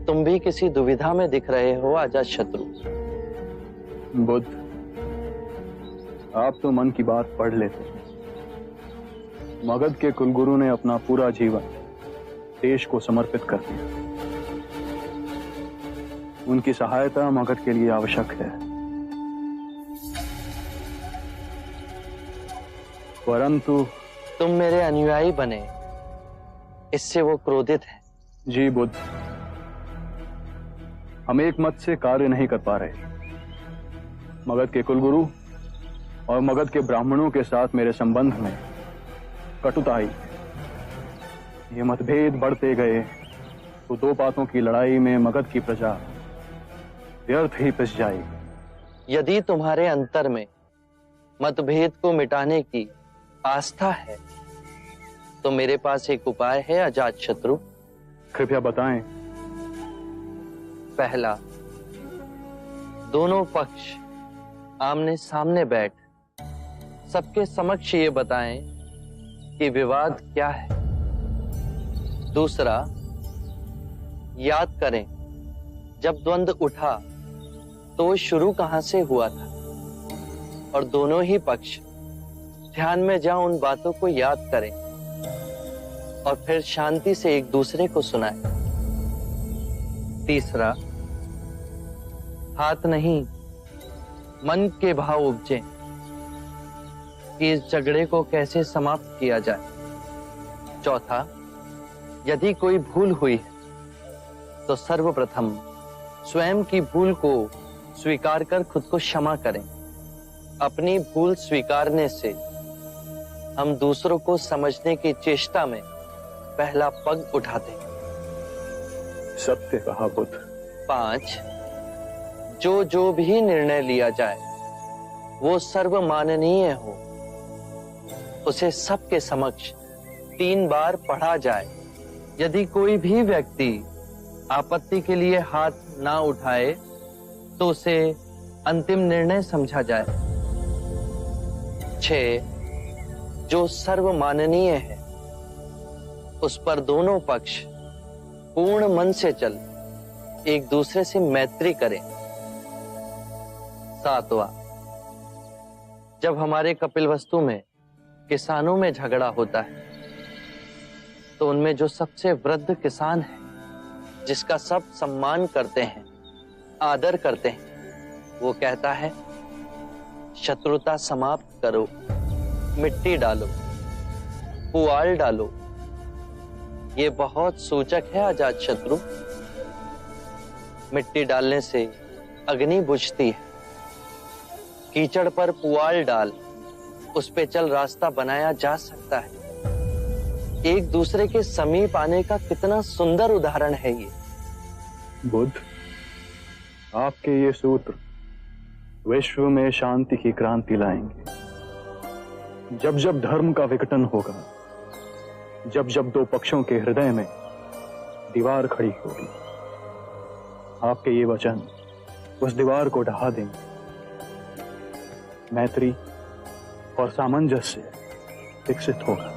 तुम भी किसी दुविधा में दिख रहे हो अजातशत्रु। बुद्ध, आप तो मन की बात पढ़ लेते हैं। मगध के कुलगुरु ने अपना पूरा जीवन देश को समर्पित कर दिया। उनकी सहायता मगध के लिए आवश्यक है, परंतु तुम मेरे अनुयायी बने, इससे वो क्रोधित है। जी बुद्ध, हम एक मत से कार्य नहीं कर पा रहे। मगध के कुलगुरु और मगध के ब्राह्मणों के साथ मेरे संबंध में कटुता आई। ये मतभेद बढ़ते गए तो दो बातों की लड़ाई में मगध की प्रजा व्यर्थ ही पिस जाएगी। यदि तुम्हारे अंतर में मतभेद को मिटाने की आस्था है तो मेरे पास एक उपाय है अजातशत्रु। कृपया बताएं। पहला, दोनों पक्ष आमने सामने बैठ सबके समक्ष ये बताएं कि विवाद क्या है। दूसरा, याद करें जब द्वंद्व उठा तो शुरू कहां से हुआ था, और दोनों ही पक्ष ध्यान में जाओ उन बातों को याद करें और फिर शांति से एक दूसरे को सुनाएं। तीसरा, हाथ नहीं मन के भाव उपजे कि इस झगड़े को कैसे समाप्त किया जाए। चौथा, यदि कोई भूल हुई है तो सर्वप्रथम स्वयं की भूल को स्वीकार कर खुद को क्षमा करें। अपनी भूल स्वीकारने से हम दूसरों को समझने की चेष्टा में पहला पग उठाते हैं। सत्य कहा बुद्ध। 5, जो भी निर्णय लिया जाए वो सर्वमाननीय हो, उसे सबके समक्ष 3 बार पढ़ा जाए। यदि कोई भी व्यक्ति आपत्ति के लिए हाथ ना उठाए तो उसे अंतिम निर्णय समझा जाए। 6, जो सर्वमाननीय है उस पर दोनों पक्ष पूर्ण मन से चल एक दूसरे से मैत्री करें। 7वां, जब हमारे कपिलवस्तु में किसानों में झगड़ा होता है तो उनमें जो सबसे वृद्ध किसान है, जिसका सब सम्मान करते हैं, आदर करते हैं, वो कहता है शत्रुता समाप्त करो, मिट्टी डालो, पुआल डालो। ये बहुत सूचक है अजातशत्रु। मिट्टी डालने से अग्नि बुझती है, कीचड़ पर पुआल डाल उस पे चल रास्ता बनाया जा सकता है। एक दूसरे के समीप आने का कितना सुंदर उदाहरण है ये। बुद्ध, आपके ये सूत्र विश्व में शांति की क्रांति लाएंगे। जब जब धर्म का विघटन होगा, जब जब दो पक्षों के हृदय में दीवार खड़ी होगी, आपके ये वचन उस दीवार को ढहा देंगे। मैत्री और सामंजस्य विकसित होगा।